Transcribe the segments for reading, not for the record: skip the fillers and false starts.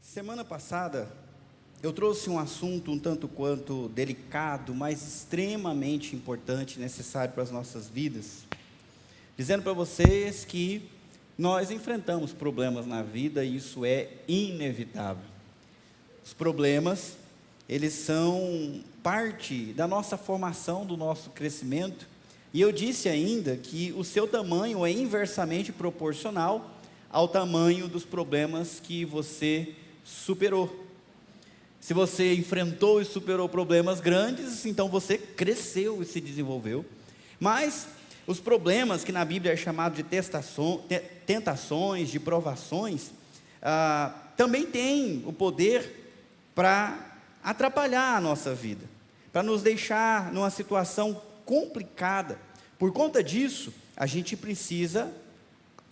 Semana passada, eu trouxe um assunto um tanto quanto delicado, mas extremamente importante, necessário para as nossas vidas, dizendo para vocês que nós enfrentamos problemas na vida e isso é inevitável. Os problemas, eles são parte da nossa formação, do nosso crescimento, e eu disse ainda que o seu tamanho é inversamente proporcional ao tamanho dos problemas que você superou. Se você enfrentou e superou problemas grandes, então você cresceu e se desenvolveu. Mas os problemas que na Bíblia é chamado de tentações, de provações, também têm o poder para atrapalhar a nossa vida, para nos deixar numa situação complicada. Por conta disso, a gente precisa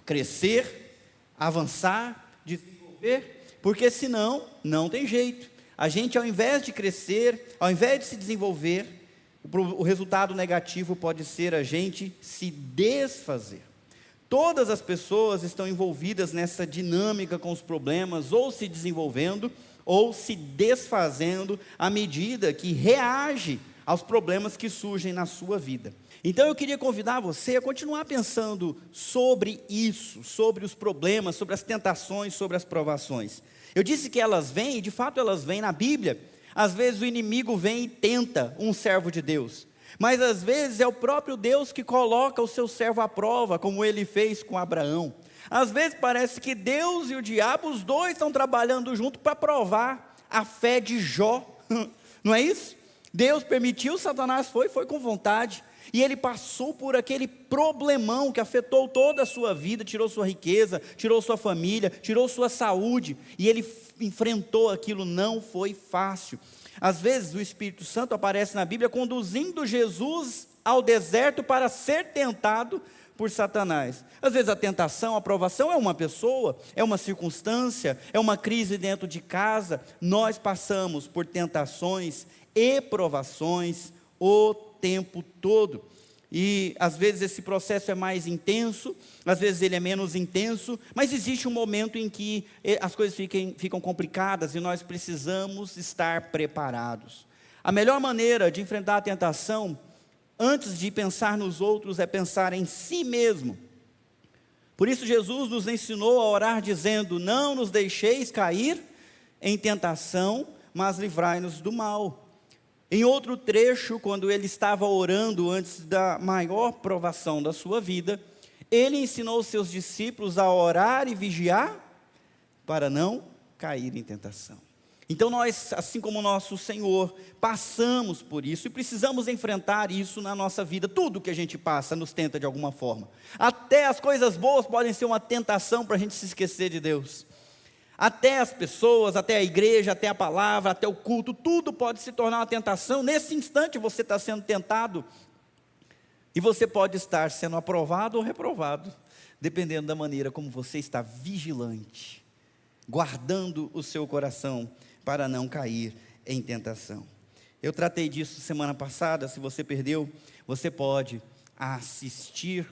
crescer, avançar, desenvolver, porque senão não tem jeito. A gente, ao invés de crescer, ao invés de se desenvolver, o resultado negativo pode ser a gente se desfazer. Todas as pessoas estão envolvidas nessa dinâmica com os problemas, ou se desenvolvendo, ou se desfazendo à medida que reage aos problemas que surgem na sua vida. Então eu queria convidar você a continuar pensando sobre isso, sobre os problemas, sobre as tentações, sobre as provações. Eu disse que elas vêm, e de fato elas vêm na Bíblia. Às vezes o inimigo vem e tenta um servo de Deus, mas às vezes é o próprio Deus que coloca o seu servo à prova, como ele fez com Abraão. Às vezes parece que Deus e o diabo, os dois estão trabalhando junto para provar a fé de Jó, não é isso? Deus permitiu, Satanás foi com vontade, e ele passou por aquele problemão que afetou toda a sua vida, tirou sua riqueza, tirou sua família, tirou sua saúde, e ele enfrentou aquilo, não foi fácil. Às vezes o Espírito Santo aparece na Bíblia conduzindo Jesus ao deserto para ser tentado por Satanás. Às vezes a tentação, a provação é uma pessoa, é uma circunstância, é uma crise dentro de casa. Nós passamos por tentações e provações o tempo todo, e às vezes esse processo é mais intenso, às vezes ele é menos intenso, mas existe um momento em que as coisas ficam complicadas e nós precisamos estar preparados. A melhor maneira de enfrentar a tentação, antes de pensar nos outros, é pensar em si mesmo. Por isso Jesus nos ensinou a orar dizendo: não nos deixeis cair em tentação, mas livrai-nos do mal. Em outro trecho, quando ele estava orando antes da maior provação da sua vida, ele ensinou os seus discípulos a orar e vigiar para não cair em tentação. Então nós, assim como o nosso Senhor, passamos por isso e precisamos enfrentar isso na nossa vida. Tudo que a gente passa nos tenta de alguma forma. Até as coisas boas podem ser uma tentação para a gente se esquecer de Deus. Até as pessoas, até a igreja, até a palavra, até o culto, tudo pode se tornar uma tentação. Nesse instante você está sendo tentado, e você pode estar sendo aprovado ou reprovado, dependendo da maneira como você está vigilante, guardando o seu coração para não cair em tentação. Eu tratei disso semana passada. Se você perdeu, você pode assistir,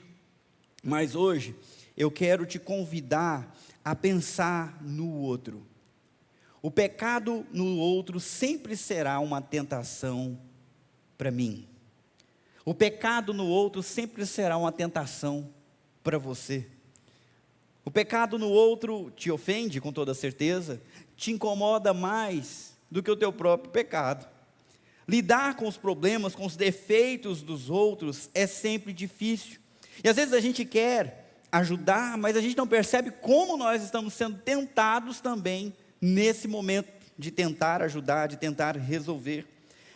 mas hoje eu quero te convidar a pensar no outro. O pecado no outro sempre será uma tentação para mim. O pecado no outro sempre será uma tentação para você. O pecado no outro te ofende, com toda certeza, te incomoda mais do que o teu próprio pecado. Lidar com os problemas, com os defeitos dos outros é sempre difícil. E às vezes a gente quer ajudar, mas a gente não percebe como nós estamos sendo tentados também nesse momento de tentar ajudar, de tentar resolver.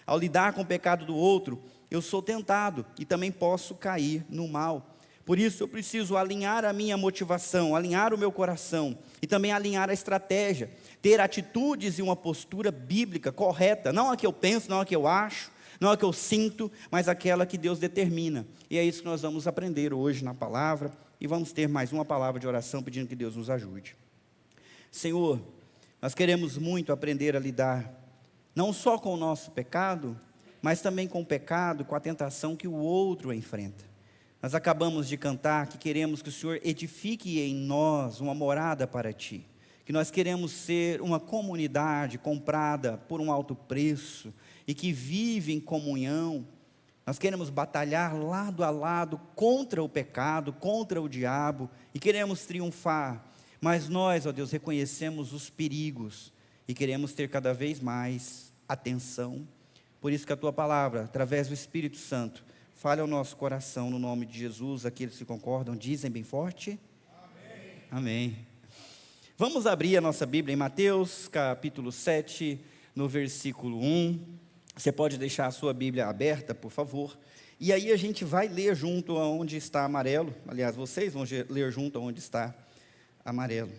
Ao lidar com o pecado do outro, eu sou tentado e também posso cair no mal. Por isso eu preciso alinhar a minha motivação, alinhar o meu coração e também alinhar a estratégia, ter atitudes e uma postura bíblica correta, não a que eu penso, não a que eu acho, não a que eu sinto, mas aquela que Deus determina. E é isso que nós vamos aprender hoje na palavra. E vamos ter mais uma palavra de oração pedindo que Deus nos ajude. Senhor, nós queremos muito aprender a lidar, não só com o nosso pecado, mas também com o pecado, com a tentação que o outro enfrenta. Nós acabamos de cantar que queremos que o Senhor edifique em nós uma morada para Ti. que nós queremos ser uma comunidade comprada por um alto preço e que vive em comunhão. Nós queremos batalhar lado a lado contra o pecado, contra o diabo, e queremos triunfar. Mas nós, ó Deus, reconhecemos os perigos e queremos ter cada vez mais atenção. Por isso que a Tua palavra, através do Espírito Santo, fale ao nosso coração, no nome de Jesus. Aqueles que concordam, dizem bem forte. Amém. Amém. Vamos abrir a nossa Bíblia em Mateus, capítulo 7, no versículo 1. Você pode deixar a sua Bíblia aberta, por favor. E aí a gente vai ler junto aonde está amarelo. Aliás, vocês vão ler junto aonde está amarelo.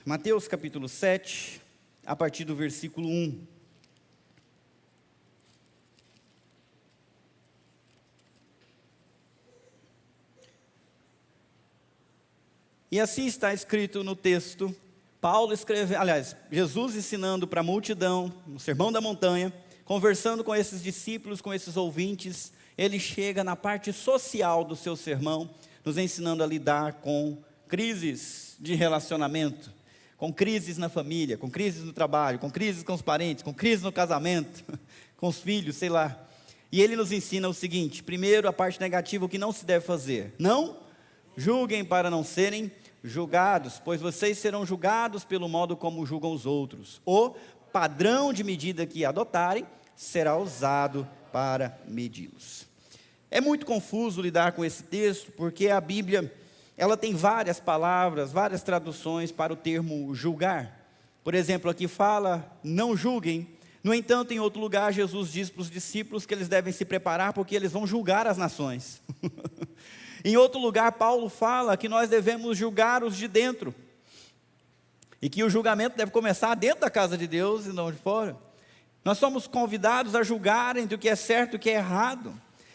Mateus capítulo 7, a partir do versículo 1. E assim está escrito no texto. Paulo escreve, aliás, Jesus ensinando para a multidão, no Sermão da Montanha, conversando com esses discípulos, com esses ouvintes, ele chega na parte social do seu sermão, nos ensinando a lidar com crises de relacionamento, com crises na família, com crises no trabalho, com crises com os parentes, com crises no casamento, com os filhos, sei lá. E ele nos ensina o seguinte: primeiro, a parte negativa, o que não se deve fazer. Não julguem para não serem julgados, pois vocês serão julgados pelo modo como julgam os outros. O padrão de medida que adotarem será usado para medi-los. É muito confuso lidar com esse texto, porque a Bíblia, ela tem várias palavras, várias traduções para o termo julgar. Por exemplo, aqui fala, não julguem. No entanto, em outro lugar, Jesus diz para os discípulos que eles devem se preparar, porque eles vão julgar as nações. Em outro lugar, Paulo fala que nós devemos julgar os de dentro, e que o julgamento deve começar dentro da casa de Deus e não de fora. Nós somos convidados a julgar entre o que é certo e o que é errado.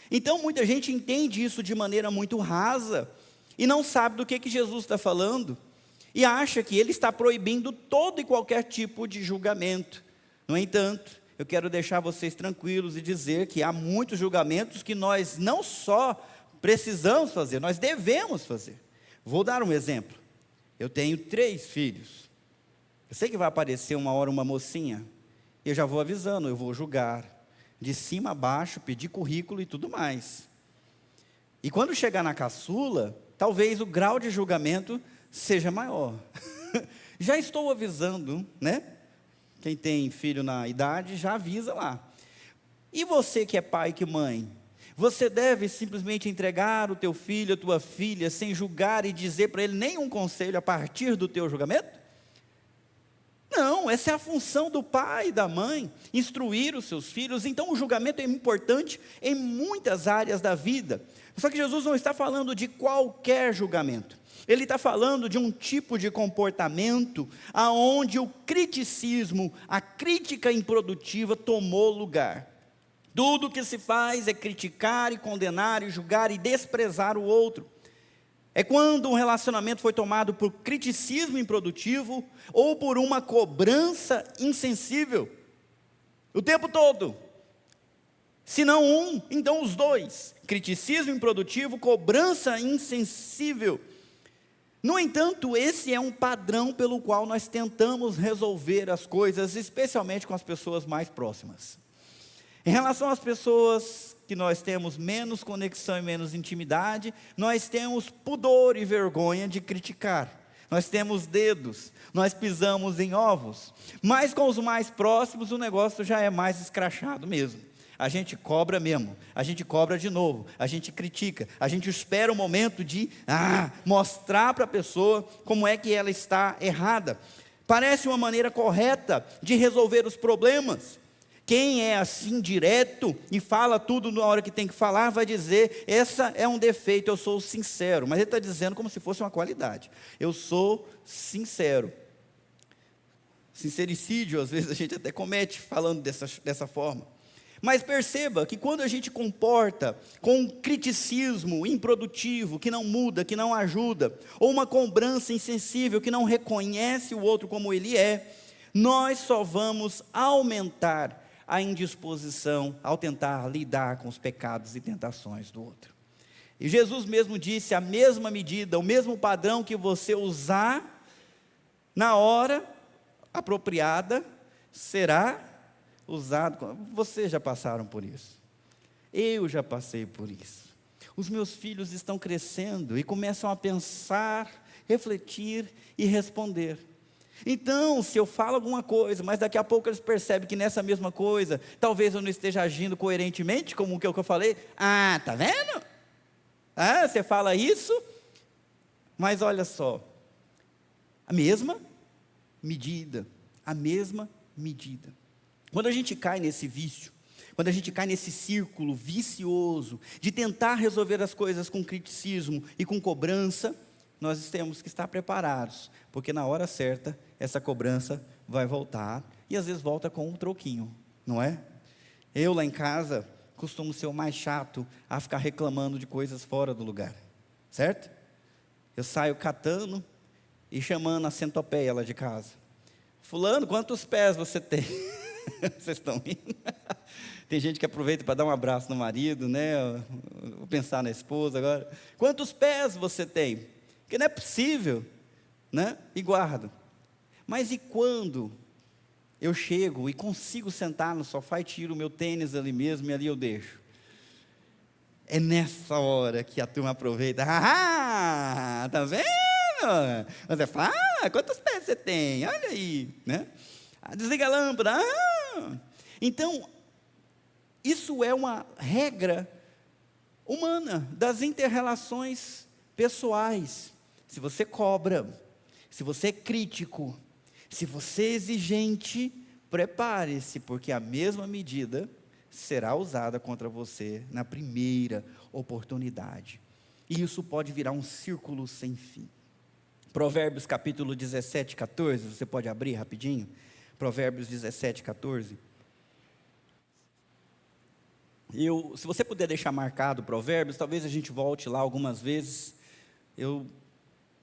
Então muita gente entende isso de maneira muito rasa, e não sabe do que Jesus está falando, e acha que ele está proibindo todo e qualquer tipo de julgamento. No entanto, eu quero deixar vocês tranquilos e dizer que há muitos julgamentos que nós não só precisamos fazer, nós devemos fazer. Vou dar um exemplo. Eu tenho 3 filhos. Eu sei que vai aparecer uma hora uma mocinha, e eu já vou avisando, eu vou julgar, de cima a baixo, pedir currículo e tudo mais. E quando chegar na caçula, talvez o grau de julgamento seja maior. Já estou avisando, né? Quem tem filho na idade, já avisa lá. E você que é pai, que mãe, você deve simplesmente entregar o teu filho, a tua filha, sem julgar e dizer para ele nenhum conselho a partir do teu julgamento? Não, essa é a função do pai e da mãe, instruir os seus filhos. Então o julgamento é importante em muitas áreas da vida. Só que Jesus não está falando de qualquer julgamento. Ele está falando de um tipo de comportamento aonde o criticismo, a crítica improdutiva tomou lugar. Tudo o que se faz é criticar e condenar e julgar e desprezar o outro. É quando um relacionamento foi tomado por criticismo improdutivo ou por uma cobrança insensível. O tempo todo. Se não um, então os dois. Criticismo improdutivo, cobrança insensível. No entanto, esse é um padrão pelo qual nós tentamos resolver as coisas, especialmente com as pessoas mais próximas. Em relação às pessoas que nós temos menos conexão e menos intimidade, nós temos pudor e vergonha de criticar. Nós temos dedos, nós pisamos em ovos. Mas com os mais próximos o negócio já é mais escrachado mesmo. A gente cobra mesmo, a gente cobra de novo, a gente critica, a gente espera o momento de mostrar para a pessoa como é que ela está errada. Parece uma maneira correta de resolver os problemas. Quem é assim direto e fala tudo na hora que tem que falar, vai dizer, essa é um defeito, eu sou sincero. Mas ele está dizendo como se fosse uma qualidade. Eu sou sincero. Sincericídio, às vezes a gente até comete falando dessa forma. Mas perceba que quando a gente comporta com um criticismo improdutivo, que não muda, que não ajuda, ou uma cobrança insensível, que não reconhece o outro como ele é, nós só vamos aumentar a indisposição ao tentar lidar com os pecados e tentações do outro. E Jesus mesmo disse: a mesma medida, o mesmo padrão que você usar na hora apropriada, será usado. Vocês já passaram por isso. Eu já passei por isso. Os meus filhos estão crescendo e começam a pensar, refletir e responder. Então, se eu falo alguma coisa, mas daqui a pouco eles percebem que nessa mesma coisa, talvez eu não esteja agindo coerentemente com o que eu falei. Ah, tá vendo? Ah, você fala isso, mas olha só, a mesma medida, a mesma medida. Quando a gente cai nesse vício, quando a gente cai nesse círculo vicioso de tentar resolver as coisas com criticismo e com cobrança, nós temos que estar preparados, porque na hora certa, essa cobrança vai voltar, e às vezes volta com um troquinho, não é? Eu lá em casa, costumo ser o mais chato a ficar reclamando de coisas fora do lugar, certo? Eu saio catando e chamando a centopeia lá de casa. Fulano, quantos pés você tem? Vocês estão rindo? Tem gente que aproveita para dar um abraço no marido, né? Vou pensar na esposa agora. Quantos pés você tem? Porque não é possível, né? E guardo. Mas e quando eu chego e consigo sentar no sofá e tiro o meu tênis ali mesmo e ali eu deixo? É nessa hora que a turma aproveita. Ah, tá vendo? Você fala, quantos pés você tem? Olha aí, né? Desliga a lâmpada. Então, isso é uma regra humana das inter-relações pessoais. Se você cobra, se você é crítico, se você é exigente, prepare-se, porque a mesma medida será usada contra você na primeira oportunidade. E isso pode virar um círculo sem fim. Provérbios capítulo 17, 14, você pode abrir rapidinho? Provérbios 17, 14. Se você puder deixar marcado Provérbios, talvez a gente volte lá algumas vezes.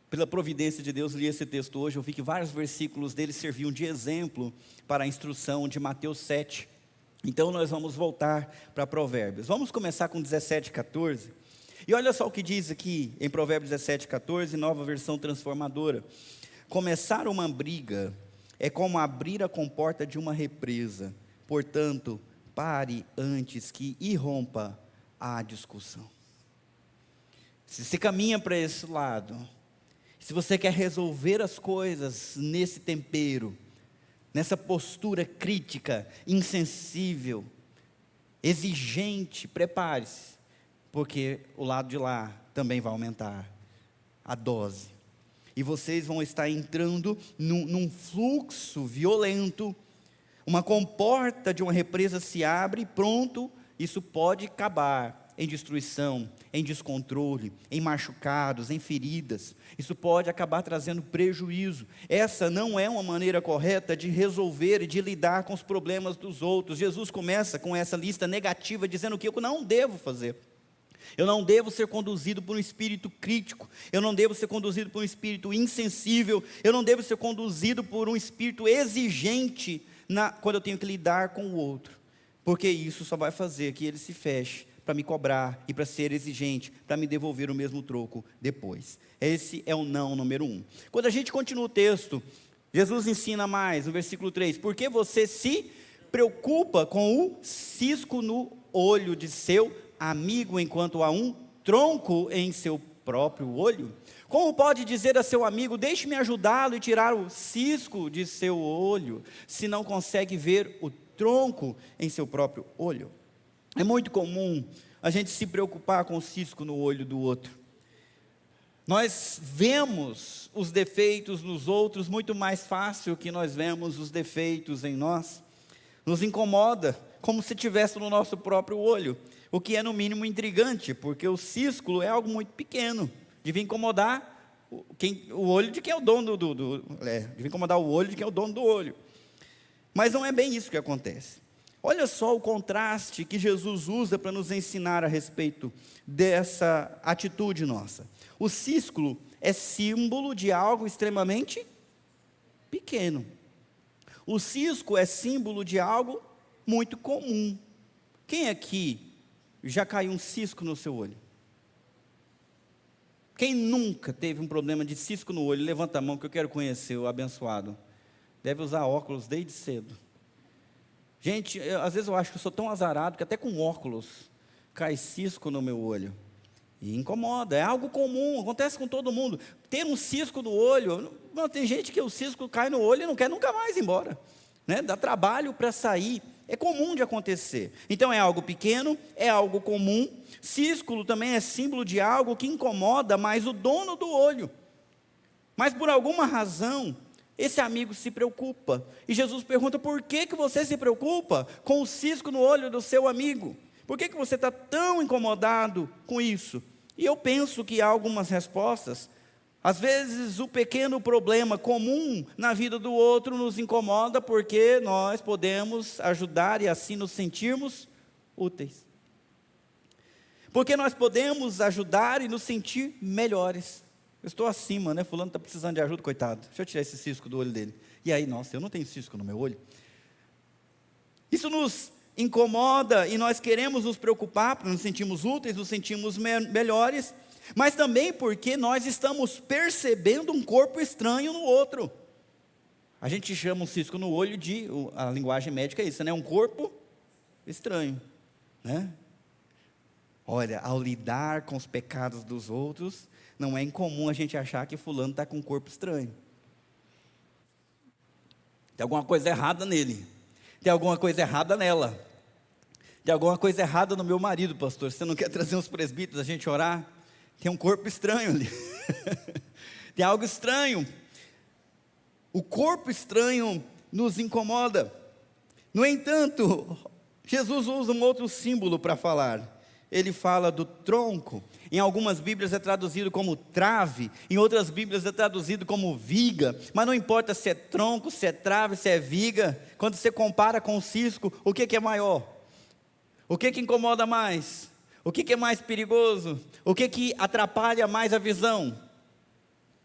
Pela providência de Deus, li esse texto hoje, eu vi que vários versículos dele serviam de exemplo para a instrução de Mateus 7. Então nós vamos voltar para Provérbios. Vamos começar com 17, 14. E olha só o que diz aqui em Provérbios 17, 14, nova versão transformadora. Começar uma briga é como abrir a comporta de uma represa. Portanto, pare antes que irrompa a discussão. Se você caminha para esse lado, se você quer resolver as coisas nesse tempero, nessa postura crítica, insensível, exigente, prepare-se, porque o lado de lá também vai aumentar a dose. E vocês vão estar entrando num fluxo violento. Uma comporta de uma represa se abre e pronto, isso pode acabar em destruição, em descontrole, em machucados, em feridas. Isso pode acabar trazendo prejuízo. Essa não é uma maneira correta de resolver e de lidar com os problemas dos outros. Jesus começa com essa lista negativa, dizendo o que eu não devo fazer. Eu não devo ser conduzido por um espírito crítico, eu não devo ser conduzido por um espírito insensível, eu não devo ser conduzido por um espírito exigente quando eu tenho que lidar com o outro, porque isso só vai fazer que ele se feche para me cobrar e para ser exigente, para me devolver o mesmo troco depois. Esse é o não número 1. Quando a gente continua o texto, Jesus ensina mais, no versículo 3, porque você se preocupa com o cisco no olho de seu amigo, enquanto há um tronco em seu próprio olho? Como pode dizer a seu amigo, deixe-me ajudá-lo e tirar o cisco de seu olho, se não consegue ver o tronco em seu próprio olho? É muito comum a gente se preocupar com o cisco no olho do outro. Nós vemos os defeitos nos outros muito mais fácil que nós vemos os defeitos em nós. Nos incomoda, como se estivesse no nosso próprio olho, o que é no mínimo intrigante, porque o cisco é algo muito pequeno, devia incomodar o olho de quem é o dono devia incomodar o olho de quem é o dono do olho. Mas não é bem isso que acontece. Olha só o contraste que Jesus usa para nos ensinar a respeito dessa atitude nossa. O cisco é símbolo de algo extremamente pequeno. O cisco é símbolo de algo muito comum. Quem aqui já caiu um cisco no seu olho? Quem nunca teve um problema de cisco no olho, levanta a mão que eu quero conhecer o abençoado. Deve usar óculos desde cedo. Gente, às vezes eu acho que eu sou tão azarado que até com óculos cai cisco no meu olho. E incomoda, é algo comum, acontece com todo mundo. Ter um cisco no olho, tem gente que o cisco cai no olho e não quer nunca mais ir embora, né? Dá trabalho para sair, é comum de acontecer. Então é algo pequeno, é algo comum. Cisco também é símbolo de algo que incomoda mais o dono do olho. Mas por alguma razão, esse amigo se preocupa. E Jesus pergunta: por que você se preocupa com o cisco no olho do seu amigo? Por que você está tão incomodado com isso? E eu penso que há algumas respostas. Às vezes o pequeno problema comum na vida do outro nos incomoda porque nós podemos ajudar e assim nos sentirmos úteis. Porque nós podemos ajudar e nos sentir melhores. Eu estou acima, né? Fulano está precisando de ajuda, coitado. Deixa eu tirar esse cisco do olho dele. E aí, nossa, eu não tenho cisco no meu olho. Isso nos incomoda e nós queremos nos preocupar, porque nos sentimos úteis, nos sentimos melhores, mas também porque nós estamos percebendo um corpo estranho no outro. A gente chama um cisco no olho de, a linguagem médica é isso, né? Um corpo estranho, né? Olha, ao lidar com os pecados dos outros, não é incomum a gente achar que fulano está com um corpo estranho. Tem alguma coisa errada nele. Tem alguma coisa errada nela. Tem alguma coisa errada no meu marido, pastor. Você não quer trazer uns presbíteros a gente orar? Tem um corpo estranho ali. Tem algo estranho. O corpo estranho nos incomoda. No entanto, Jesus usa um outro símbolo para falar. Ele fala do tronco. Em algumas Bíblias é traduzido como trave, em outras Bíblias é traduzido como viga, mas não importa se é tronco, se é trave, se é viga, quando você compara com o cisco, o que é maior? O que incomoda mais? O que é mais perigoso? O que atrapalha mais a visão?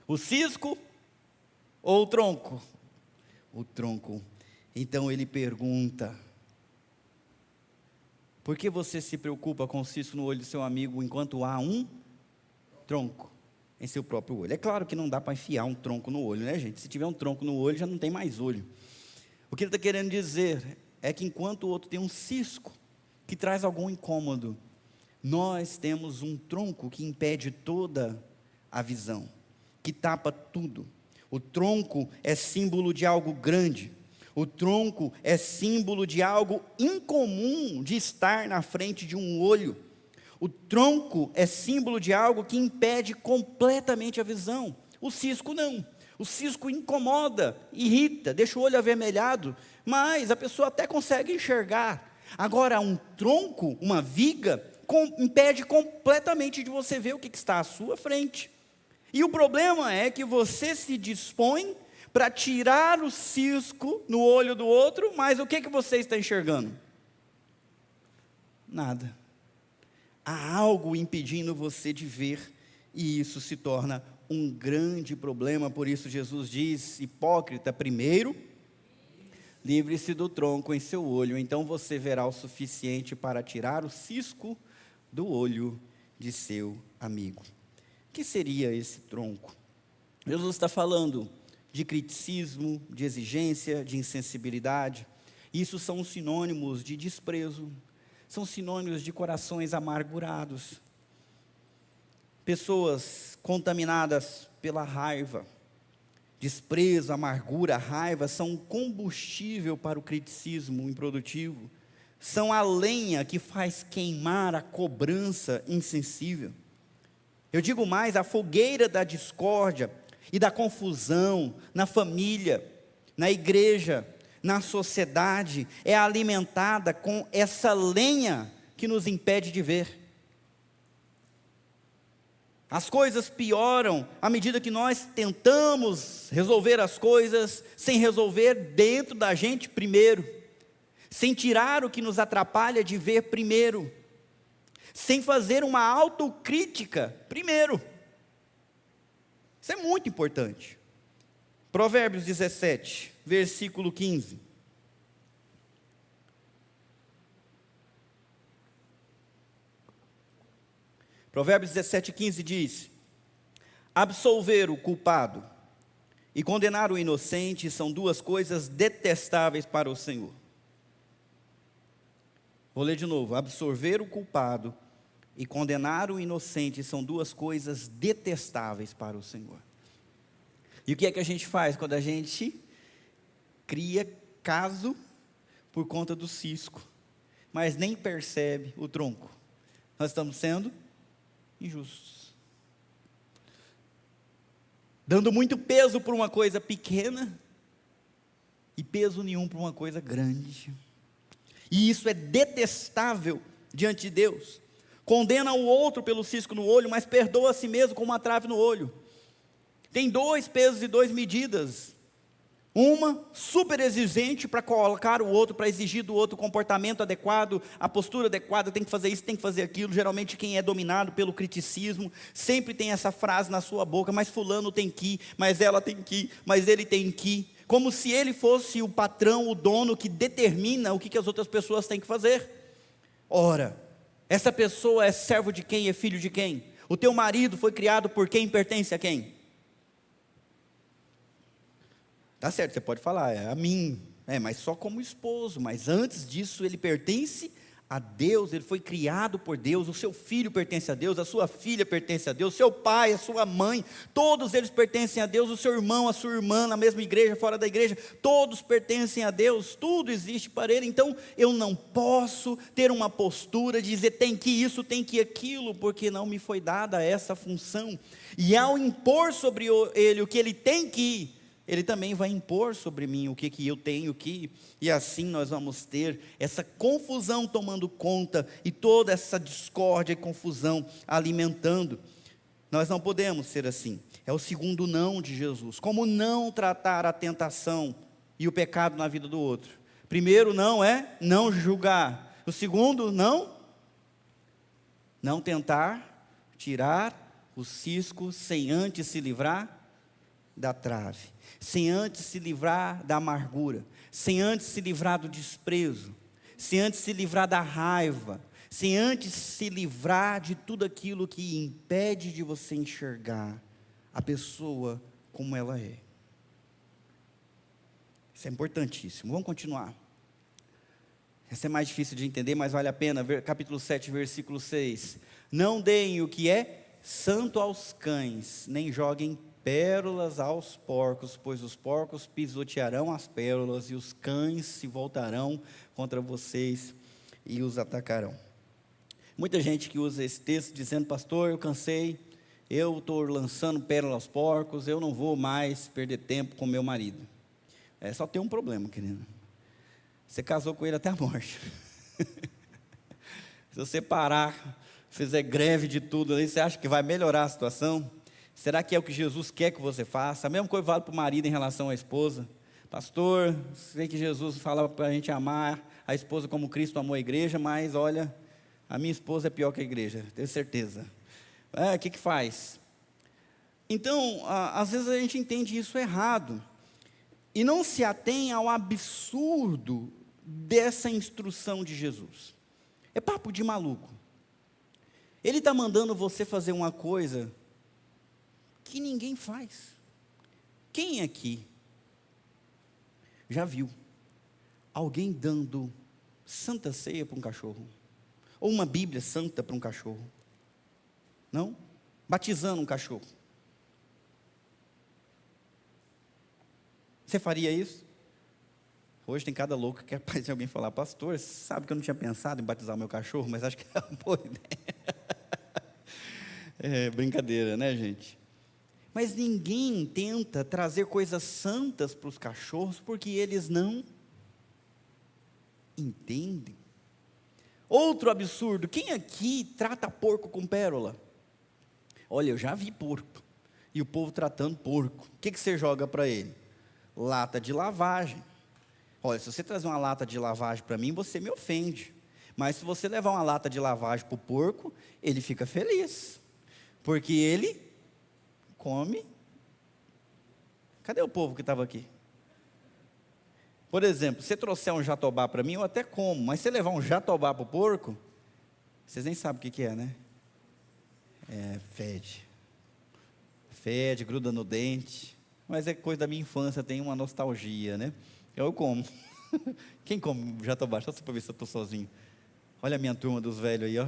O cisco ou o tronco? O tronco. Então ele pergunta: por que você se preocupa com o cisco no olho do seu amigo enquanto há um tronco em seu próprio olho? É claro que não dá para enfiar um tronco no olho, né, gente? Se tiver um tronco no olho, já não tem mais olho. O que ele está querendo dizer é que enquanto o outro tem um cisco que traz algum incômodo, nós temos um tronco que impede toda a visão, que tapa tudo. O tronco é símbolo de algo grande. O tronco é símbolo de algo incomum de estar na frente de um olho. O tronco é símbolo de algo que impede completamente a visão. O cisco não. O cisco incomoda, irrita, deixa o olho avermelhado, mas a pessoa até consegue enxergar. Agora, um tronco, uma viga, impede completamente de você ver o que está à sua frente. E o problema é que você se dispõe para tirar o cisco no olho do outro, mas o que você está enxergando? Nada. Há algo impedindo você de ver, e isso se torna um grande problema. Por isso Jesus diz: hipócrita, primeiro livre-se do tronco em seu olho, então você verá o suficiente para tirar o cisco do olho de seu amigo. O que seria esse tronco? Jesus está falando de criticismo, de exigência, de insensibilidade. Isso são sinônimos de desprezo, são sinônimos de corações amargurados, pessoas contaminadas pela raiva. Desprezo, amargura, raiva são um combustível para o criticismo improdutivo, são a lenha que faz queimar a cobrança insensível. Eu digo mais, a fogueira da discórdia e da confusão na família, na igreja, na sociedade, é alimentada com essa lenha que nos impede de ver. As coisas pioram à medida que nós tentamos resolver as coisas sem resolver dentro da gente primeiro, sem tirar o que nos atrapalha de ver primeiro, sem fazer uma autocrítica primeiro. Isso é muito importante. Provérbios 17, versículo 15. Provérbios 17, 15 diz: Absolver o culpado e condenar o inocente são duas coisas detestáveis para o Senhor. Vou ler de novo. Absolver o culpado e condenar o inocente são duas coisas detestáveis para o Senhor. E o que é que a gente faz quando a gente cria caso por conta do cisco, mas nem percebe o tronco? Nós estamos sendo injustos, dando muito peso por uma coisa pequena e peso nenhum por uma coisa grande. E isso é detestável diante de Deus. Condena o outro pelo cisco no olho, mas perdoa a si mesmo com uma trave no olho. Tem dois pesos e duas medidas. Uma super exigente para colocar o outro, para exigir do outro o comportamento adequado, a postura adequada, tem que fazer isso, tem que fazer aquilo. Geralmente quem é dominado pelo criticismo, sempre tem essa frase na sua boca: mas fulano tem que ir, mas ela tem que ir, mas ele tem que ir. Como se ele fosse o patrão, o dono que determina o que as outras pessoas têm que fazer. Ora, essa pessoa é servo de quem? É filho de quem? O teu marido foi criado por quem? Pertence a quem? Tá certo, você pode falar, é a mim, mas só como esposo. Mas antes disso ele pertence a Deus, ele foi criado por Deus. O seu filho pertence a Deus, a sua filha pertence a Deus, seu pai, a sua mãe, todos eles pertencem a Deus. O seu irmão, a sua irmã, na mesma igreja, fora da igreja, todos pertencem a Deus, tudo existe para ele. Então eu não posso ter uma postura de dizer tem que isso, tem que aquilo, porque não me foi dada essa função. E ao impor sobre ele o que ele tem que ir, ele também vai impor sobre mim o que eu tenho que ir. E assim nós vamos ter essa confusão tomando conta, e toda essa discórdia e confusão alimentando. Nós não podemos ser assim. É o segundo não de Jesus. Como não tratar a tentação e o pecado na vida do outro? Primeiro não é não julgar. O segundo não tentar tirar o cisco sem antes se livrar da trave, sem antes se livrar da amargura, sem antes se livrar do desprezo, sem antes se livrar da raiva, sem antes se livrar de tudo aquilo que impede de você enxergar a pessoa como ela é. Isso é importantíssimo. Vamos continuar. Essa é mais difícil de entender, mas vale a pena. Capítulo 7, versículo 6. Não deem o que é santo aos cães, nem joguem pérolas aos porcos, pois os porcos pisotearão as pérolas e os cães se voltarão contra vocês e os atacarão. Muita gente que usa esse texto dizendo: pastor, eu cansei, eu estou lançando pérola aos porcos, eu não vou mais perder tempo com meu marido. Só tem um problema, querido. Você casou com ele até a morte. Se você parar, fizer greve de tudo aí, você acha que vai melhorar a situação? Será que é o que Jesus quer que você faça? A mesma coisa vale para o marido em relação à esposa. Pastor, sei que Jesus fala para a gente amar a esposa como Cristo amou a igreja, mas olha, a minha esposa é pior que a igreja, tenho certeza. O que faz? Então, às vezes a gente entende isso errado, e não se atém ao absurdo dessa instrução de Jesus. É papo de maluco. Ele está mandando você fazer uma coisa que ninguém faz. Quem aqui já viu alguém dando santa ceia para um cachorro? Ou uma Bíblia santa para um cachorro? Não? Batizando um cachorro. Você faria isso? Hoje tem cada louco que é capaz de alguém falar: pastor, sabe que eu não tinha pensado em batizar o meu cachorro, mas acho que é uma boa ideia. É brincadeira, né, gente? Mas ninguém tenta trazer coisas santas para os cachorros, porque eles não entendem. Outro absurdo: quem aqui trata porco com pérola? Olha, eu já vi porco, e o povo tratando porco. O que você joga para ele? Lata de lavagem. Olha, se você trazer uma lata de lavagem para mim, você me ofende. Mas se você levar uma lata de lavagem para o porco, ele fica feliz, porque ele come. Cadê o povo que estava aqui? Por exemplo, se você trouxer um jatobá para mim, eu até como, mas se você levar um jatobá para o porco, vocês nem sabem o que é, né? Fede. fede, gruda no dente, mas é coisa da minha infância, tem uma nostalgia, né? Eu como. Quem come jatobá? Só para ver se eu estou sozinho. Olha a minha turma dos velhos aí, ó.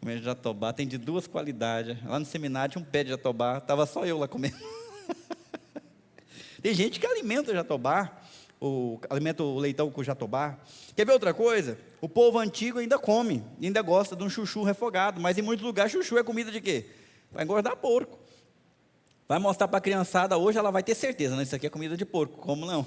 Comendo jatobá, tem de duas qualidades. Lá no seminário tinha um pé de jatobá, estava só eu lá comendo. Tem gente que alimenta o jatobá, alimenta o leitão com o jatobá. Quer ver outra coisa? O povo antigo ainda come, ainda gosta de um chuchu refogado, mas em muitos lugares chuchu é comida de quê? Vai engordar porco. Vai mostrar para a criançada hoje, ela vai ter certeza, né? Isso aqui é comida de porco, como não?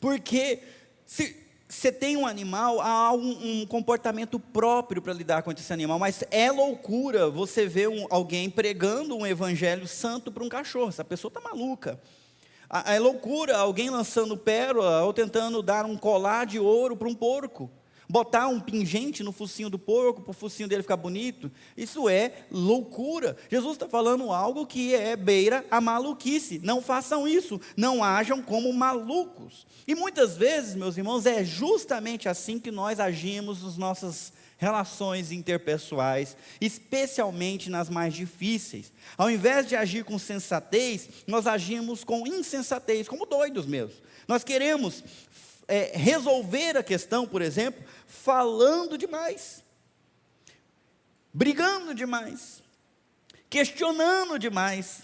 Porque se você tem um animal, há um comportamento próprio para lidar com esse animal, mas é loucura você ver alguém pregando um evangelho santo para um cachorro. Essa pessoa está maluca. É loucura alguém lançando pérola ou tentando dar um colar de ouro para um porco, botar um pingente no focinho do porco para o focinho dele ficar bonito. Isso é loucura. Jesus está falando algo que beira a maluquice. Não façam isso, não ajam como malucos. E muitas vezes, meus irmãos, é justamente assim que nós agimos nas nossas relações interpessoais, especialmente nas mais difíceis. Ao invés de agir com sensatez, nós agimos com insensatez, como doidos mesmo. Nós queremos resolver a questão, por exemplo, falando demais, brigando demais, questionando demais,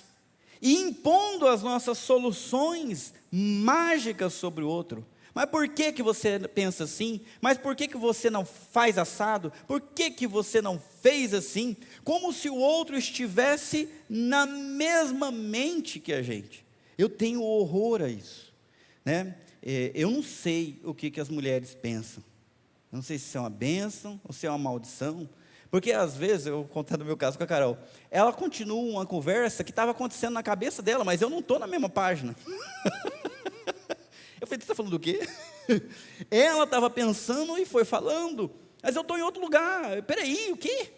e impondo as nossas soluções mágicas sobre o outro. Mas por que você pensa assim? Mas por que você não faz assado? Por que você não fez assim? Como se o outro estivesse na mesma mente que a gente. Eu tenho horror a isso, né? Eu não sei o que as mulheres pensam. Eu não sei se é uma bênção ou se é uma maldição. Porque às vezes, eu vou contar do meu caso com a Carol, ela continua uma conversa que estava acontecendo na cabeça dela, mas eu não estou na mesma página. Eu falei, você está falando do quê? Ela estava pensando e foi falando, mas eu estou em outro lugar. Peraí, o quê?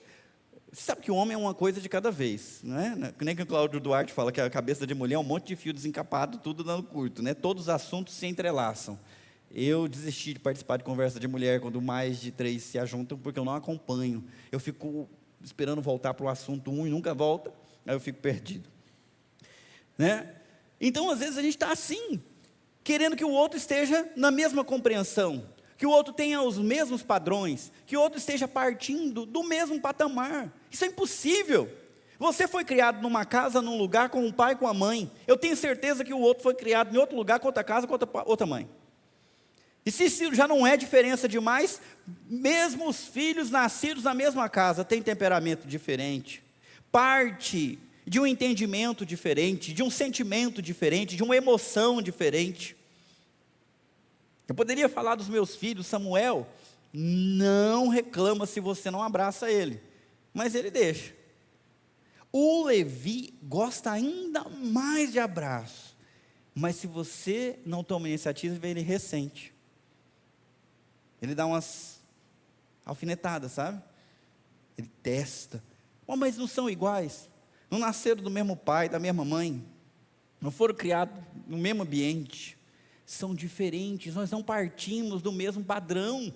Você sabe que o homem é uma coisa de cada vez, não é? Nem que o Cláudio Duarte fala que a cabeça de mulher é um monte de fio desencapado, tudo dando curto, né? Todos os assuntos se entrelaçam. Eu desisti de participar de conversa de mulher quando mais de 3 se ajuntam, porque eu não acompanho. Eu fico esperando voltar para o assunto 1 e nunca volta, aí eu fico perdido, né? Então, às vezes, a gente está assim, querendo que o outro esteja na mesma compreensão, que o outro tenha os mesmos padrões, que o outro esteja partindo do mesmo patamar. Isso é impossível. Você foi criado numa casa, num lugar, com um pai e com a mãe. Eu tenho certeza que o outro foi criado em outro lugar, com outra casa, com outra mãe. E se isso já não é diferença demais, mesmo os filhos nascidos na mesma casa têm temperamento diferente, parte de um entendimento diferente, de um sentimento diferente, de uma emoção diferente. Eu poderia falar dos meus filhos. Samuel não reclama se você não abraça ele, mas ele deixa. O Levi gosta ainda mais de abraço, mas se você não toma iniciativa, ele ressente. Ele dá umas alfinetadas, sabe? Ele testa. Oh, mas não são iguais. Não nasceram do mesmo pai, da mesma mãe. Não foram criados no mesmo ambiente. São diferentes. Nós não partimos do mesmo padrão.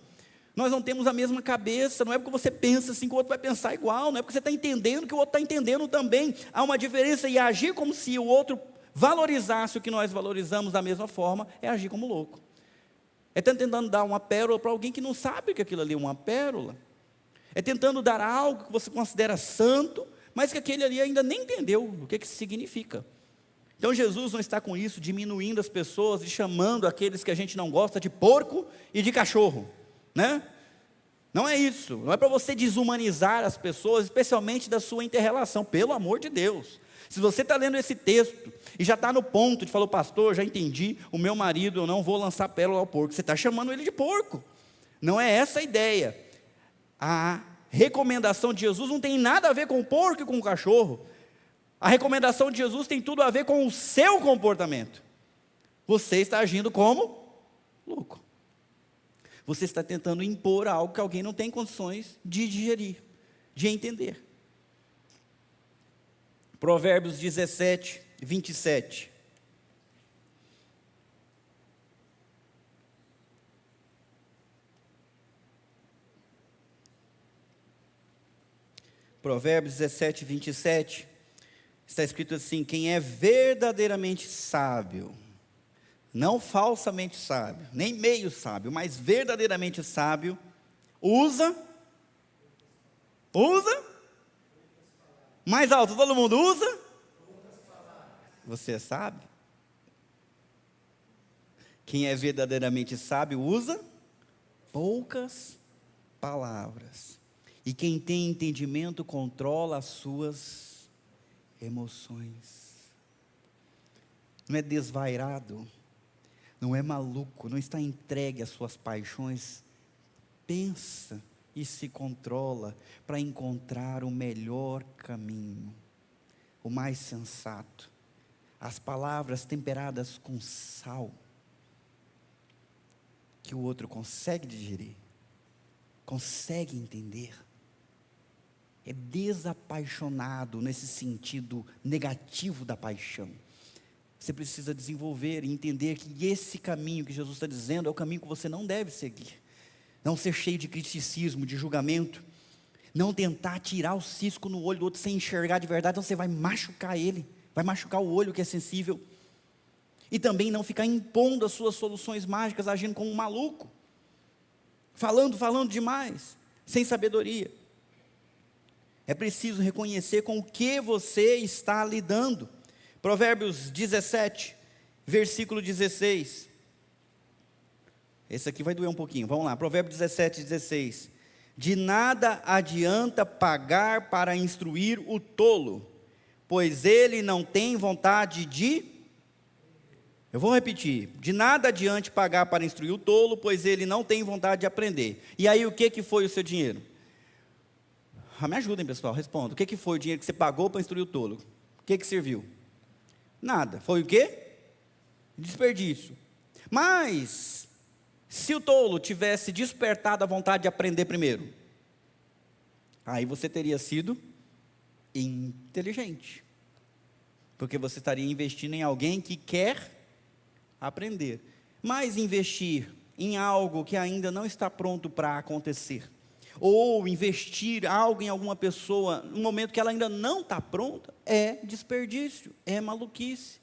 Nós não temos a mesma cabeça. Não é porque você pensa assim que o outro vai pensar igual. Não é porque você está entendendo que o outro está entendendo também. Há uma diferença, e agir como se o outro valorizasse o que nós valorizamos da mesma forma é agir como louco. É tentando dar uma pérola para alguém que não sabe que aquilo ali é uma pérola. É tentando dar algo que você considera santo, mas que aquele ali ainda nem entendeu o que isso significa. Então Jesus não está com isso, diminuindo as pessoas e chamando aqueles que a gente não gosta de porco e de cachorro, né? Não é isso. Não é para você desumanizar as pessoas, especialmente da sua inter-relação, pelo amor de Deus. Se você está lendo esse texto e já está no ponto de falar, pastor, já entendi, o meu marido, eu não vou lançar pérola ao porco. Você está chamando ele de porco. Não é essa a ideia. A recomendação de Jesus não tem nada a ver com o porco e com o cachorro. A recomendação de Jesus tem tudo a ver com o seu comportamento. Você está agindo como louco. Você está tentando impor algo que alguém não tem condições de digerir, de entender. Provérbios 17, 27. Provérbios 17, 27. está escrito assim: quem é verdadeiramente sábio, não falsamente sábio, nem meio sábio, mas verdadeiramente sábio, usa, mais alto, todo mundo usa, você é sábio? Quem é verdadeiramente sábio usa poucas palavras, e quem tem entendimento controla as suas emoções. Não é desvairado, não é maluco, não está entregue às suas paixões. Pensa e se controla para encontrar o melhor caminho, o mais sensato. As palavras temperadas com sal, que o outro consegue digerir, consegue entender. É desapaixonado nesse sentido negativo da paixão. Você precisa desenvolver e entender que esse caminho que Jesus está dizendo é o caminho que você não deve seguir. Não ser cheio de criticismo, de julgamento. Não tentar tirar o cisco no olho do outro sem enxergar de verdade, então você vai machucar ele, vai machucar o olho que é sensível. E também não ficar impondo as suas soluções mágicas, agindo como um maluco. Falando demais, sem sabedoria. É preciso reconhecer com o que você está lidando. Provérbios 17, versículo 16. Esse aqui vai doer um pouquinho, vamos lá. Provérbios 17, 16. De nada adianta pagar para instruir o tolo, pois ele não tem vontade de... Eu vou repetir. De nada adianta pagar para instruir o tolo, pois ele não tem vontade de aprender. E aí o que foi o seu dinheiro? Me ajudem, pessoal, responda. O que foi o dinheiro que você pagou para instruir o tolo? O que serviu? Nada. Foi o quê? Desperdício. Mas, se o tolo tivesse despertado a vontade de aprender primeiro, aí você teria sido inteligente. Porque você estaria investindo em alguém que quer aprender. Mas investir em algo que ainda não está pronto para acontecer, ou investir algo em alguma pessoa no momento que ela ainda não está pronta, é desperdício, é maluquice.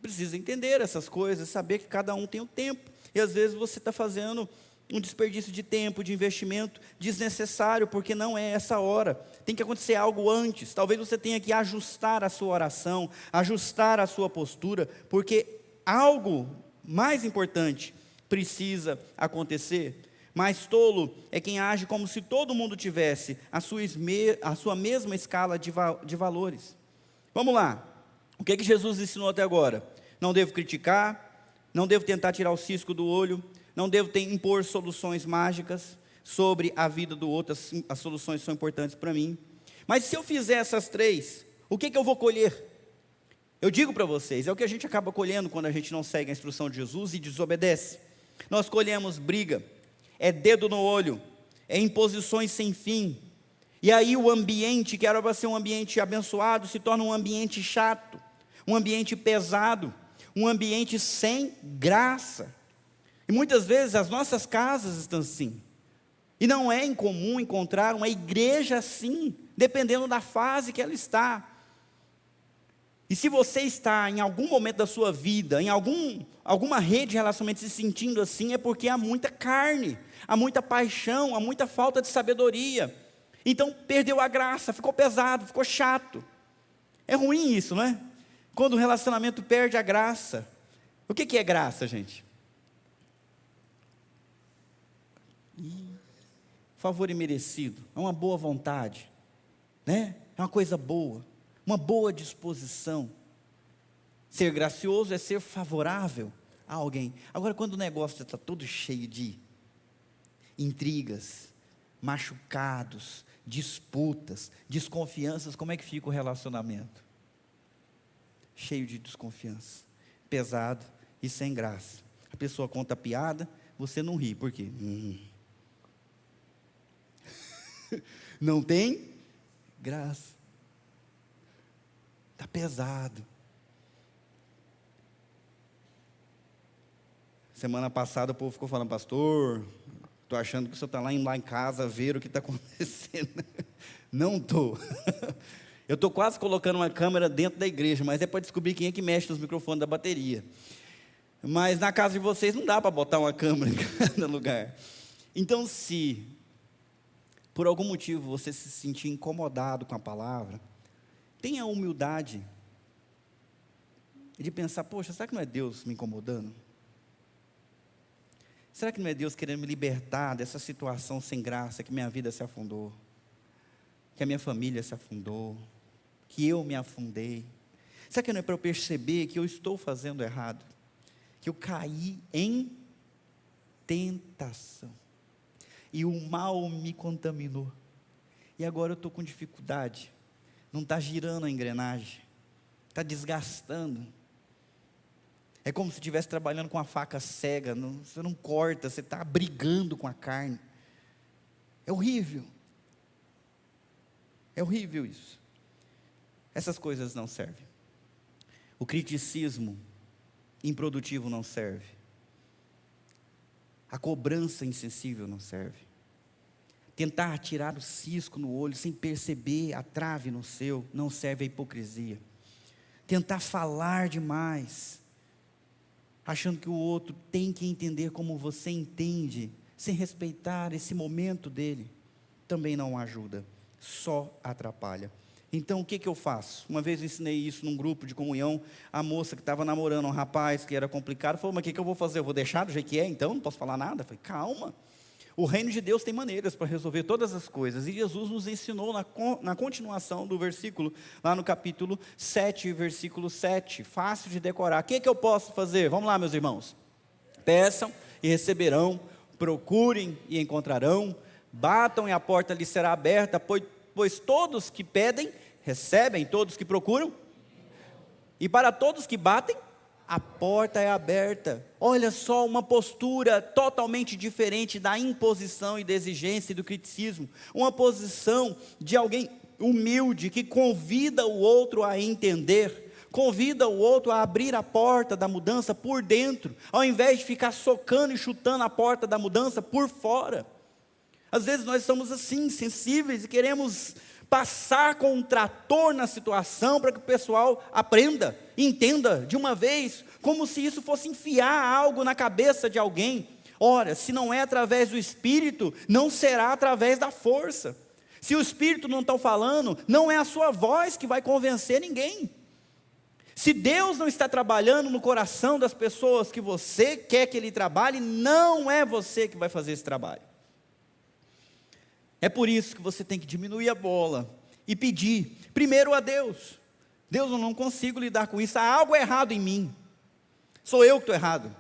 Precisa entender essas coisas, saber que cada um tem o tempo, e às vezes você está fazendo um desperdício de tempo, de investimento desnecessário, porque não é essa hora. Tem que acontecer algo antes. Talvez você tenha que ajustar a sua oração, ajustar a sua postura, porque algo mais importante precisa acontecer. Mas tolo é quem age como se todo mundo tivesse a sua mesma escala de valores. Vamos lá. O que Jesus ensinou até agora? Não devo criticar, não devo tentar tirar o cisco do olho, não devo impor soluções mágicas sobre a vida do outro. As soluções são importantes para mim. Mas se eu fizer essas três, o que eu vou colher? Eu digo para vocês, é o que a gente acaba colhendo quando a gente não segue a instrução de Jesus e desobedece. Nós colhemos briga, é dedo no olho, é imposições sem fim. E aí o ambiente, que era para ser um ambiente abençoado, se torna um ambiente chato, um ambiente pesado, um ambiente sem graça. E muitas vezes as nossas casas estão assim. E não é incomum encontrar uma igreja assim, dependendo da fase que ela está. E se você está em algum momento da sua vida, em alguma rede de relacionamento se sentindo assim, é porque há muita carne, há muita paixão, há muita falta de sabedoria. Então perdeu a graça, ficou pesado, ficou chato. É ruim isso, não é? Quando o relacionamento perde a graça. O que é graça, gente? Favor imerecido, é uma boa vontade, né? É uma coisa boa, uma boa disposição. Ser gracioso é ser favorável a alguém. Agora, quando o negócio está todo cheio de intrigas, machucados, disputas, desconfianças, como é que fica o relacionamento? Cheio de desconfiança, pesado e sem graça. A pessoa conta piada, você não ri, por quê? Não tem graça. Está pesado. Semana passada o povo ficou falando, pastor, estou achando que o senhor está lá em casa ver o que está acontecendo. Não estou. Eu estou quase colocando uma câmera dentro da igreja, mas é para descobrir quem é que mexe nos microfones da bateria. Mas na casa de vocês não dá para botar uma câmera em cada lugar. Então, se por algum motivo você se sentir incomodado com a palavra, tenha a humildade de pensar, poxa, será que não é Deus me incomodando? Será que não é Deus querendo me libertar dessa situação sem graça, que minha vida se afundou, que a minha família se afundou, que eu me afundei? Será que não é para eu perceber que eu estou fazendo errado, que eu caí em tentação, e o mal me contaminou, e agora eu estou com dificuldade, não está girando a engrenagem, está desgastando, é como se estivesse trabalhando com a faca cega, você não corta, você está brigando com a carne, é horrível isso, essas coisas não servem, o criticismo improdutivo não serve, a cobrança insensível não serve, tentar tirar o cisco no olho sem perceber a trave no seu, não serve a hipocrisia, tentar falar demais, achando que o outro tem que entender como você entende, sem respeitar esse momento dele, também não ajuda, só atrapalha. Então o que eu faço? Uma vez eu ensinei isso num grupo de comunhão, a moça que estava namorando um rapaz que era complicado, falou, mas o que eu vou fazer? Eu vou deixar do jeito que é então? Não posso falar nada? Eu falei, calma, o reino de Deus tem maneiras para resolver todas as coisas, e Jesus nos ensinou na continuação do versículo, lá no capítulo 7, versículo 7, fácil de decorar. O que eu posso fazer? Vamos lá, meus irmãos, peçam e receberão, procurem e encontrarão, batam e a porta lhes será aberta, pois todos que pedem, recebem, todos que procuram, e para todos que batem, a porta é aberta. Olha só, uma postura totalmente diferente da imposição e da exigência e do criticismo, uma posição de alguém humilde, que convida o outro a entender, convida o outro a abrir a porta da mudança por dentro, ao invés de ficar socando e chutando a porta da mudança por fora. Às vezes nós somos assim, sensíveis, e queremos passar com um trator na situação, para que o pessoal aprenda, entenda de uma vez, como se isso fosse enfiar algo na cabeça de alguém. Ora, se não é através do Espírito, não será através da força. Se o Espírito não está falando, não é a sua voz que vai convencer ninguém. Se Deus não está trabalhando no coração das pessoas que você quer que Ele trabalhe, não é você que vai fazer esse trabalho. É por isso que você tem que diminuir a bola e pedir, primeiro a Deus. Deus, eu não consigo lidar com isso, há algo errado em mim, sou eu que estou errado.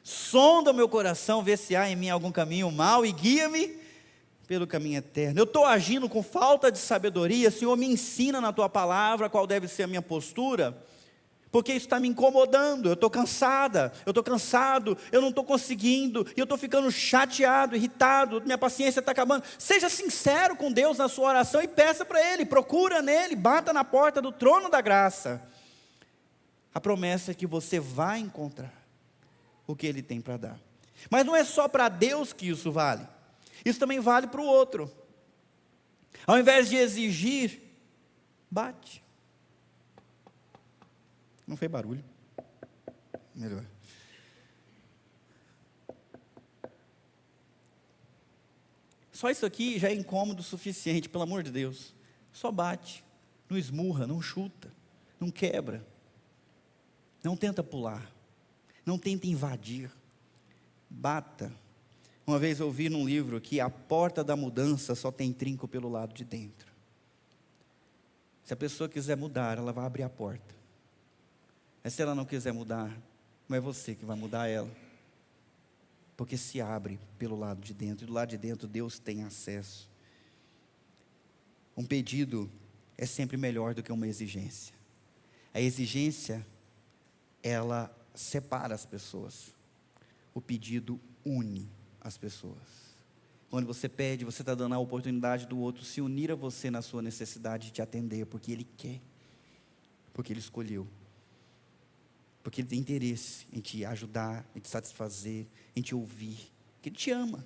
Sonda o meu coração, vê se há em mim algum caminho mau e guia-me pelo caminho eterno. Eu estou agindo com falta de sabedoria, Senhor, me ensina na Tua palavra qual deve ser a minha postura, porque isso está me incomodando, eu estou cansada, eu estou cansado, eu não estou conseguindo, e eu estou ficando chateado, irritado, minha paciência está acabando. Seja sincero com Deus na sua oração e peça para Ele, procura nele, bata na porta do trono da graça. A promessa é que você vai encontrar o que Ele tem para dar. Mas não é só para Deus que isso vale, isso também vale para o outro. Ao invés de exigir, bate. Não fez barulho. Melhor. Só isso aqui já é incômodo o suficiente, pelo amor de Deus. Só bate, não esmurra, não chuta, não quebra. Não tenta pular, não tenta invadir. Bata. Uma vez eu ouvi num livro que a porta da mudança só tem trinco pelo lado de dentro. Se a pessoa quiser mudar, ela vai abrir a porta. Mas se ela não quiser mudar, não é você que vai mudar ela. Porque se abre pelo lado de dentro, e do lado de dentro Deus tem acesso. Um pedido é sempre melhor do que uma exigência. A exigência, ela separa as pessoas. O pedido une as pessoas. Quando você pede, você está dando a oportunidade do outro se unir a você na sua necessidade de te atender, porque ele quer, porque ele escolheu. Porque Ele tem interesse em te ajudar, em te satisfazer, em te ouvir, porque Ele te ama.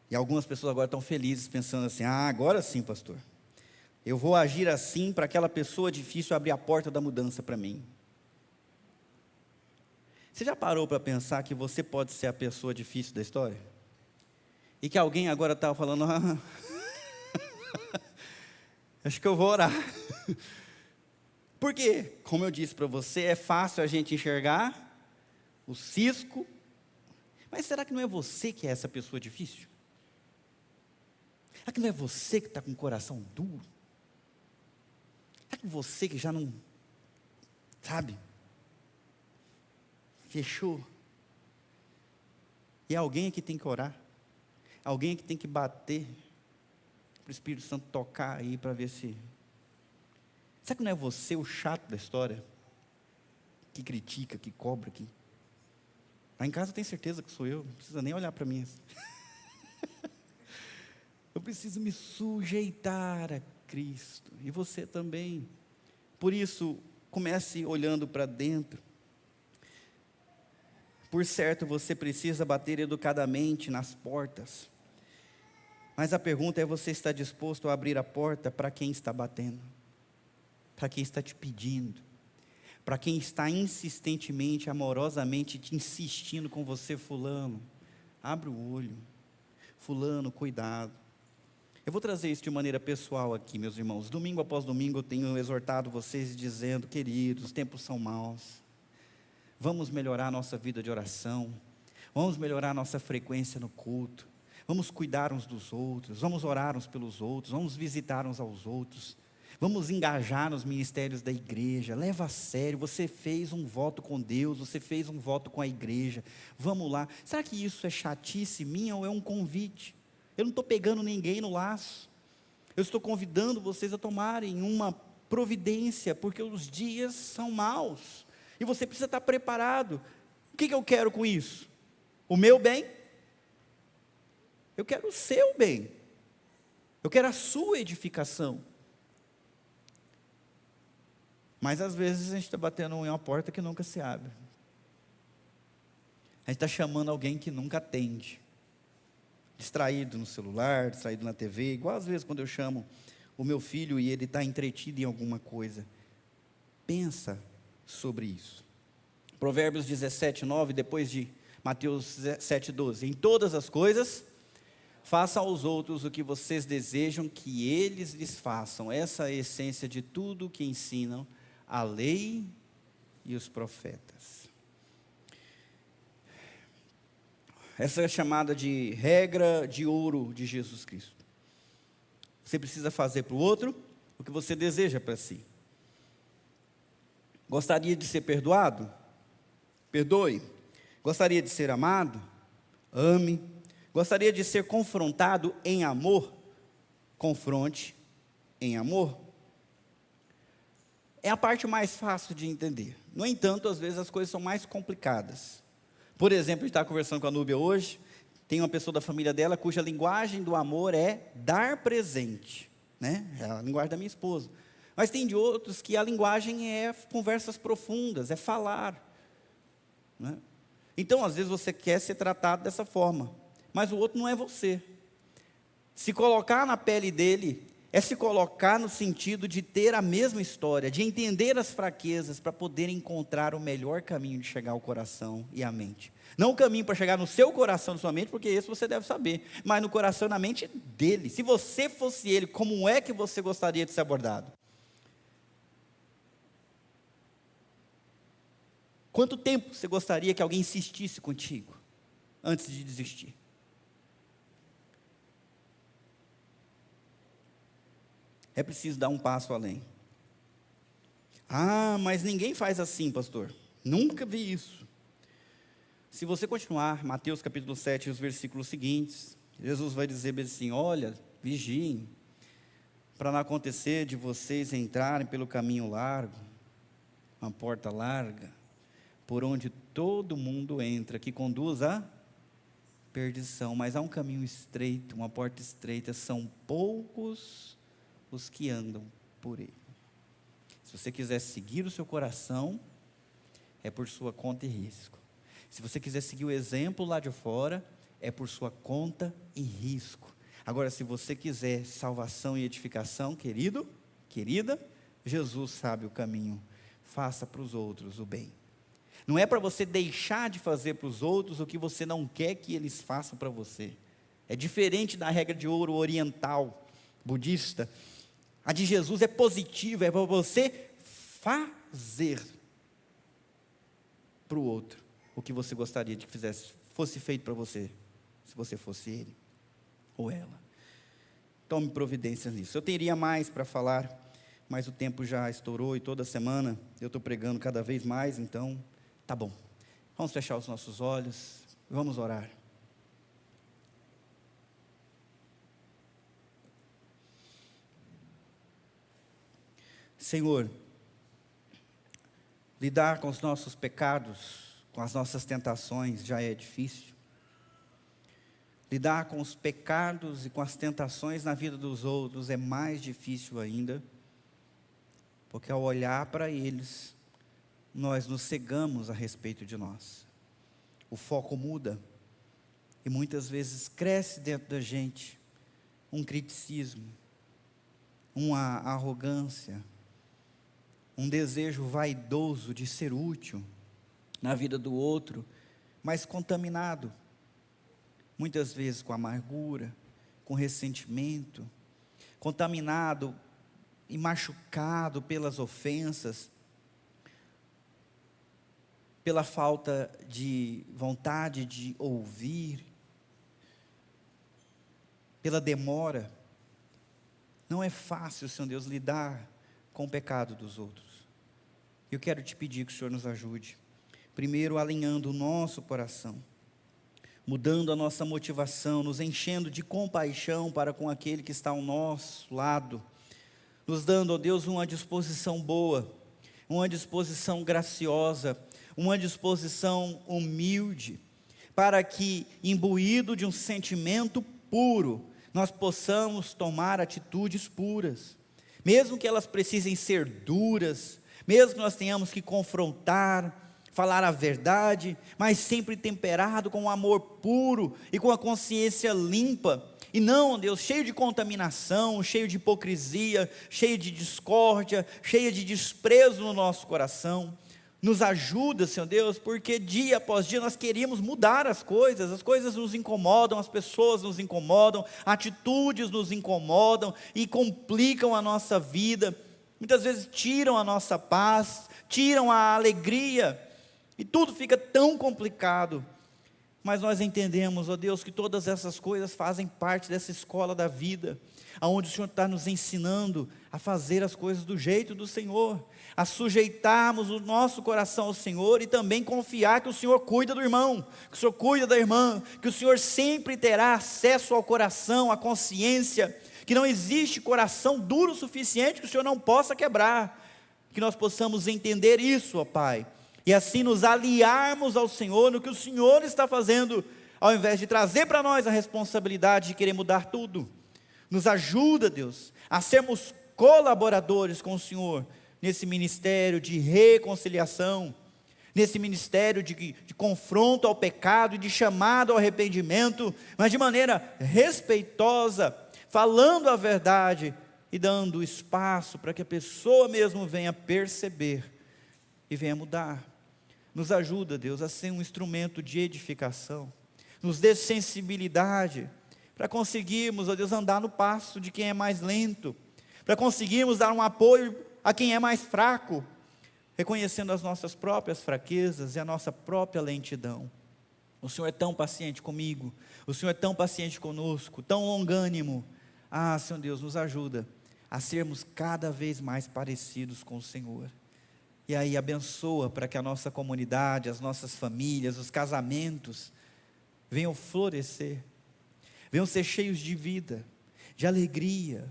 E algumas pessoas agora estão felizes, pensando assim: ah, agora sim, pastor. Eu vou agir assim para aquela pessoa difícil abrir a porta da mudança para mim. Você já parou para pensar que você pode ser a pessoa difícil da história? E que alguém agora está falando: ah, acho que eu vou orar. Por quê? Como eu disse para você, é fácil a gente enxergar o cisco. Mas será que não é você que é essa pessoa difícil? Será que não é você que está com o coração duro? Será que você que já não, sabe, fechou? E alguém aqui tem que orar. Alguém aqui tem que bater para o Espírito Santo tocar aí para ver se... Será que não é você o chato da história? Que critica, que cobra, que... Lá em casa eu tenho certeza que sou eu, não precisa nem olhar para mim. Eu preciso me sujeitar a Cristo, e você também. Por isso, comece olhando para dentro. Por certo, você precisa bater educadamente nas portas. Mas a pergunta é: você está disposto a abrir a porta para quem está batendo? Para quem está te pedindo? Para quem está insistentemente, amorosamente te insistindo com você: fulano, abre o olho, fulano, cuidado. Eu vou trazer isso de maneira pessoal aqui, meus irmãos. Domingo após domingo eu tenho exortado vocês dizendo: queridos, os tempos são maus. Vamos melhorar a nossa vida de oração. Vamos melhorar a nossa frequência no culto. Vamos cuidar uns dos outros. Vamos orar uns pelos outros. Vamos visitar uns aos outros. Vamos engajar nos ministérios da igreja. Leva a sério, você fez um voto com Deus, você fez um voto com a igreja. Vamos lá. Será que isso é chatice minha ou é um convite? Eu não estou pegando ninguém no laço. Eu estou convidando vocês a tomarem uma providência, porque os dias são maus. E você precisa estar preparado. O que eu quero com isso? O meu bem? Eu quero o seu bem. Eu quero a sua edificação. Mas às vezes a gente está batendo em uma porta que nunca se abre. A gente está chamando alguém que nunca atende. Distraído no celular, distraído na TV. Igual às vezes quando eu chamo o meu filho e ele está entretido em alguma coisa. Pensa sobre isso. Provérbios 17:9, depois de Mateus 7:12. Em todas as coisas, façam aos outros o que vocês desejam que eles lhes façam. Essa é a essência de tudo que ensinam a lei e os profetas. Essa é chamada de regra de ouro de Jesus Cristo. Você precisa fazer para o outro o que você deseja para si. Gostaria de ser perdoado? Perdoe. Gostaria de ser amado? Ame. Gostaria de ser confrontado em amor? Confronte em amor. É a parte mais fácil de entender. No entanto, às vezes as coisas são mais complicadas. Por exemplo, a gente está conversando com a Núbia hoje, tem uma pessoa da família dela cuja linguagem do amor é dar presente, né? É a linguagem da minha esposa. Mas tem de outros que a linguagem é conversas profundas, é falar, né? Então, às vezes você quer ser tratado dessa forma, mas o outro não é você. Se colocar na pele dele é se colocar no sentido de ter a mesma história, de entender as fraquezas para poder encontrar o melhor caminho de chegar ao coração e à mente. Não o caminho para chegar no seu coração e sua mente, porque esse você deve saber, mas no coração e na mente dele. Se você fosse ele, como é que você gostaria de ser abordado? Quanto tempo você gostaria que alguém insistisse contigo antes de desistir? É preciso dar um passo além. Ah, mas ninguém faz assim, pastor. Nunca vi isso. Se você continuar, Mateus capítulo 7, os versículos seguintes, Jesus vai dizer assim: olha, vigiem, para não acontecer de vocês entrarem pelo caminho largo, uma porta larga, por onde todo mundo entra, que conduz à perdição. Mas há um caminho estreito, uma porta estreita, são poucos os que andam por ele. Se você quiser seguir o seu coração, é por sua conta e risco. Se você quiser seguir o exemplo lá de fora, é por sua conta e risco. Agora, se você quiser salvação e edificação, querido, querida, Jesus sabe o caminho. Faça para os outros o bem. Não é para você deixar de fazer para os outros o que você não quer que eles façam para você. É diferente da regra de ouro oriental, budista. A de Jesus é positiva, é para você fazer para o outro o que você gostaria de que fosse feito para você, se você fosse ele ou ela. Tome providências nisso. Eu teria mais para falar, mas o tempo já estourou e toda semana eu estou pregando cada vez mais, então tá bom. Vamos fechar os nossos olhos, vamos orar. Senhor, lidar com os nossos pecados, com as nossas tentações já é difícil. Lidar com os pecados e com as tentações na vida dos outros é mais difícil ainda, porque ao olhar para eles, nós nos cegamos a respeito de nós. O foco muda e muitas vezes cresce dentro da gente um criticismo, uma arrogância, um desejo vaidoso de ser útil na vida do outro, mas contaminado, muitas vezes com amargura, com ressentimento, contaminado e machucado pelas ofensas, pela falta de vontade de ouvir, pela demora. Não é fácil, Senhor Deus, lidar com o pecado dos outros. Eu quero te pedir que o Senhor nos ajude. Primeiro, alinhando o nosso coração, mudando a nossa motivação, nos enchendo de compaixão para com aquele que está ao nosso lado, nos dando, ó Deus, uma disposição boa, uma disposição graciosa, uma disposição humilde, para que, imbuído de um sentimento puro, nós possamos tomar atitudes puras, mesmo que elas precisem ser duras, mesmo que nós tenhamos que confrontar, falar a verdade, mas sempre temperado com um amor puro e com a consciência limpa, e não, Deus, cheio de contaminação, cheio de hipocrisia, cheio de discórdia, cheio de desprezo no nosso coração. Nos ajuda, Senhor Deus, porque dia após dia nós queríamos mudar as coisas nos incomodam, as pessoas nos incomodam, atitudes nos incomodam e complicam a nossa vida, muitas vezes tiram a nossa paz, tiram a alegria, e tudo fica tão complicado, mas nós entendemos, ó Deus, que todas essas coisas fazem parte dessa escola da vida, aonde o Senhor está nos ensinando a fazer as coisas do jeito do Senhor, a sujeitarmos o nosso coração ao Senhor e também confiar que o Senhor cuida do irmão, que o Senhor cuida da irmã, que o Senhor sempre terá acesso ao coração, à consciência, que não existe coração duro o suficiente que o Senhor não possa quebrar, que nós possamos entender isso, ó Pai, e assim nos aliarmos ao Senhor no que o Senhor está fazendo, ao invés de trazer para nós a responsabilidade de querer mudar tudo. Nos ajuda, Deus, a sermos colaboradores com o Senhor, nesse ministério de reconciliação, nesse ministério de confronto ao pecado e de chamado ao arrependimento, mas de maneira respeitosa, falando a verdade e dando espaço para que a pessoa mesmo venha perceber e venha mudar. Nos ajuda, Deus, a ser um instrumento de edificação, nos dê sensibilidade para conseguirmos, ó Deus, andar no passo de quem é mais lento, para conseguirmos dar um apoio a quem é mais fraco, reconhecendo as nossas próprias fraquezas e a nossa própria lentidão. O Senhor é tão paciente comigo, o Senhor é tão paciente conosco, tão longânimo. Senhor Deus, nos ajuda a sermos cada vez mais parecidos com o Senhor. E aí abençoa para que a nossa comunidade, as nossas famílias, os casamentos venham florescer, venham ser cheios de vida, de alegria,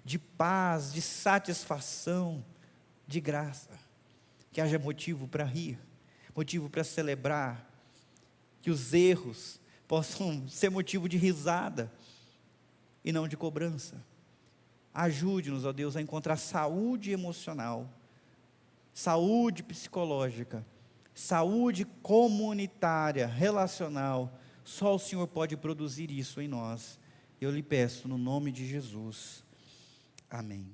de paz, de satisfação, de graça. Que haja motivo para rir, motivo para celebrar, que os erros possam ser motivo de risada e não de cobrança. Ajude-nos, ó Deus, a encontrar saúde emocional, saúde psicológica, saúde comunitária, relacional, Só o Senhor pode produzir isso em nós. Eu lhe peço no nome de Jesus. Amém.